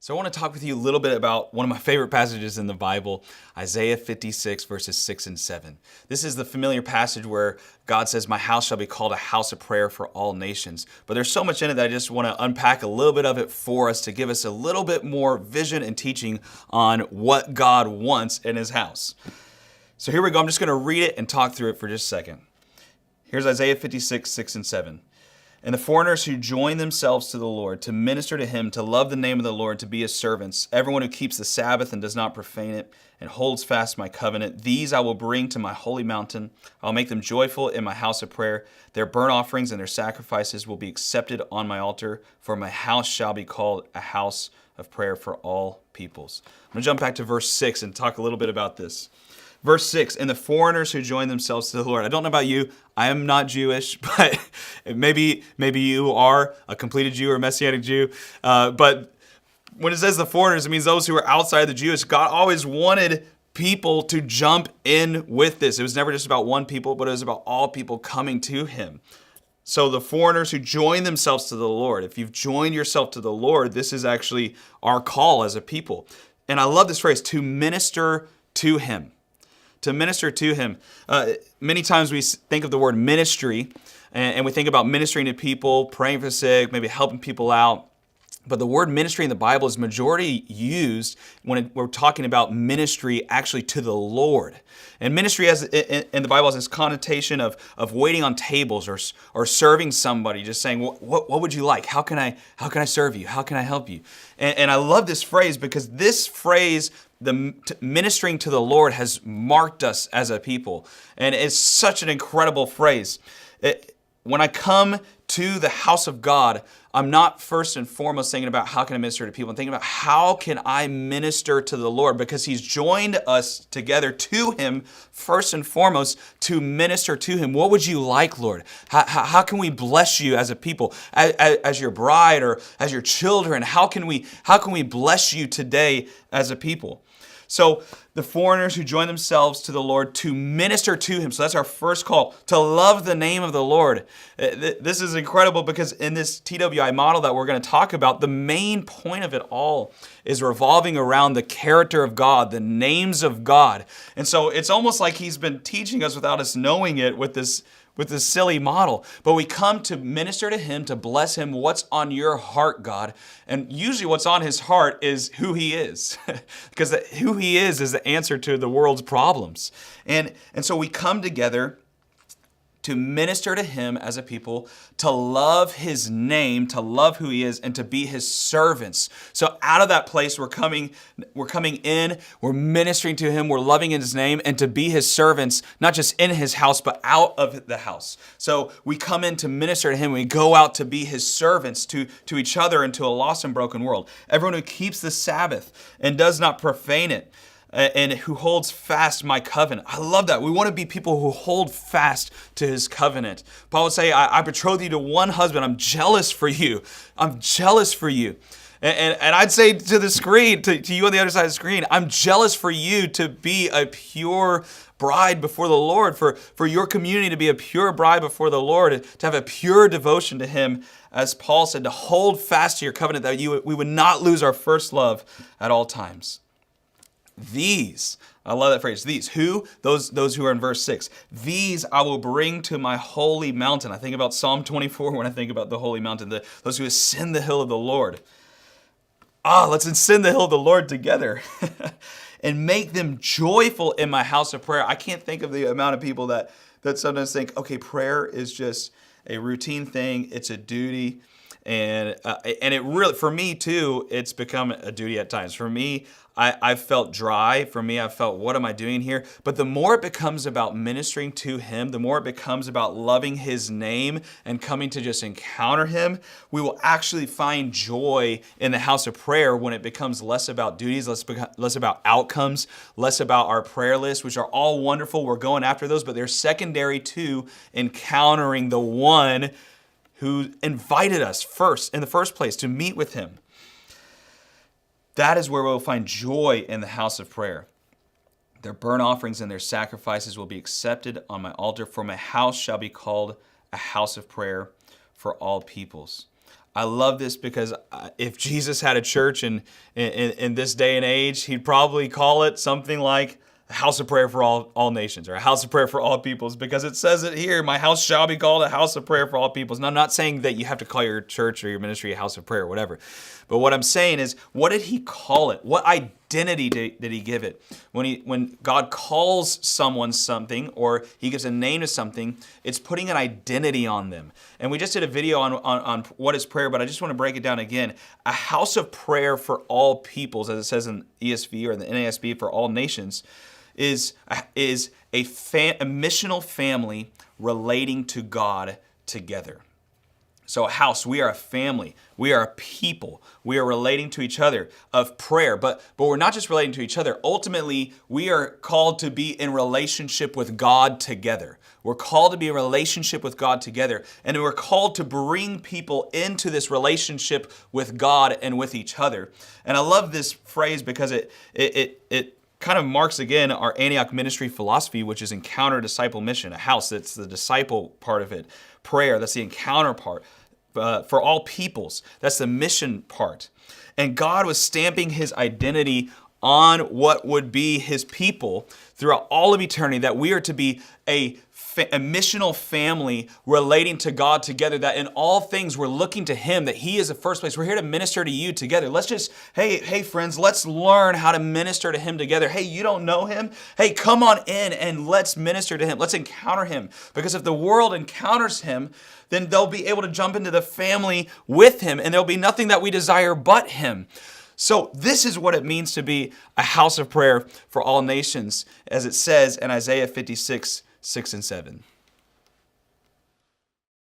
So I want to talk with you a little bit about one of my favorite passages in the Bible, Isaiah 56, verses 6 and 7. This is the familiar passage where God says, "My house shall be called a house of prayer for all nations." But there's so much in it that I just want to unpack a little bit of it for us to give us a little bit more vision and teaching on what God wants in his house. So here we go. I'm just going to read it and talk through it for just a second. Here's Isaiah 56, 6 and 7. "And the foreigners who join themselves to the Lord, to minister to him, to love the name of the Lord, to be his servants, everyone who keeps the Sabbath and does not profane it, and holds fast my covenant, these I will bring to my holy mountain. I'll make them joyful in my house of prayer. Their burnt offerings and their sacrifices will be accepted on my altar, for my house shall be called a house of prayer for all peoples." I'm going to jump back to verse 6 and talk a little bit about this. Verse 6, "And the foreigners who join themselves to the Lord." I don't know about you. I am not Jewish, but maybe you are a completed Jew or a Messianic Jew. But when it says the foreigners, it means those who are outside the Jewish. God always wanted people to jump in with this. It was never just about one people, but it was about all people coming to him. So the foreigners who join themselves to the Lord, if you've joined yourself to the Lord, this is actually our call as a people. And I love this phrase, to minister to him. To minister to him. Many times we think of the word ministry and we think about ministering to people, praying for the sick, maybe helping people out. But the word ministry in the Bible is majority used when we're talking about ministry actually to the Lord. And ministry in the Bible has this connotation of waiting on tables or serving somebody, just saying, what would you like? How can I serve you? How can I help you? And I love this phrase because this phrase, ministering to the Lord, has marked us as a people. And it's such an incredible phrase. When I come to the house of God, I'm not first and foremost thinking about how can I minister to people. I'm thinking about how can I minister to the Lord, because he's joined us together to him first and foremost to minister to him. What would you like, Lord? How can we bless you as a people, as your bride or as your children? How can we bless you today as a people? So the foreigners who join themselves to the Lord to minister to him. So that's our first call, to love the name of the Lord. This is incredible because in this TWI model that we're going to talk about, the main point of it all is revolving around the character of God, the names of God. And so it's almost like he's been teaching us without us knowing it with this silly model. But we come to minister to him, to bless him. What's on your heart, God? And usually what's on his heart is who he is. Because who he is the answer to the world's problems. And so we come together to minister to him as a people, to love his name, to love who he is, and to be his servants. So out of that place, we're coming in, we're ministering to him, we're loving in his name, and to be his servants, not just in his house, but out of the house. So we come in to minister to him, we go out to be his servants to each other and to a lost and broken world. Everyone who keeps the Sabbath and does not profane it, and who holds fast my covenant. I love that. We want to be people who hold fast to his covenant. Paul would say, I betroth you to one husband. I'm jealous for you. I'm jealous for you. And I'd say to the screen, to you on the other side of the screen, I'm jealous for you to be a pure bride before the Lord, for your community to be a pure bride before the Lord, to have a pure devotion to him, as Paul said, to hold fast to your covenant, that we would not lose our first love at all times. These, I love that phrase, these, who? Those who are in verse 6. These I will bring to my holy mountain. I think about Psalm 24 when I think about the holy mountain, those who ascend the hill of the Lord. Let's ascend the hill of the Lord together and make them joyful in my house of prayer. I can't think of the amount of people that sometimes think, okay, prayer is just a routine thing. It's a duty. And it really, for me too, it's become a duty at times. For me, I've felt dry. For me, I've felt, what am I doing here? But the more it becomes about ministering to him, the more it becomes about loving his name and coming to just encounter him, we will actually find joy in the house of prayer when it becomes less about duties, less about outcomes, less about our prayer list, which are all wonderful. We're going after those, but they're secondary to encountering the one who invited us in the first place to meet with him. That is where we'll find joy in the house of prayer. Their burnt offerings and their sacrifices will be accepted on my altar, for my house shall be called a house of prayer for all peoples. I love this because if Jesus had a church in this day and age, he'd probably call it something like a house of prayer for all nations, or a house of prayer for all peoples, because it says it here, my house shall be called a house of prayer for all peoples. And I'm not saying that you have to call your church or your ministry a house of prayer or whatever. But what I'm saying is, what did he call it? What identity did he give it? When God calls someone something, or he gives a name to something, it's putting an identity on them. And we just did a video on what is prayer, but I just want to break it down again. A house of prayer for all peoples, as it says in ESV or in the NASB, for all nations, is a missional family relating to God together. So a house, we are a family. We are a people. We are relating to each other of prayer. But we're not just relating to each other. Ultimately, we are called to be in relationship with God together. We're called to be in relationship with God together. And we're called to bring people into this relationship with God and with each other. And I love this phrase because it kind of marks again our Antioch ministry philosophy, which is encounter, disciple, mission. A house, that's the disciple part of it. Prayer, that's the encounter part. For all peoples, that's the mission part. And God was stamping his identity on what would be his people throughout all of eternity, that we are to be a missional family relating to God together, that in all things we're looking to him, that he is the first place. We're here to minister to you together. Let's just, hey friends, let's learn how to minister to him together. Hey, you don't know him? Hey, come on in and let's minister to him. Let's encounter him. Because if the world encounters him, then they'll be able to jump into the family with him, and there'll be nothing that we desire but him. So this is what it means to be a house of prayer for all nations, as it says in Isaiah 56, 6 and 7.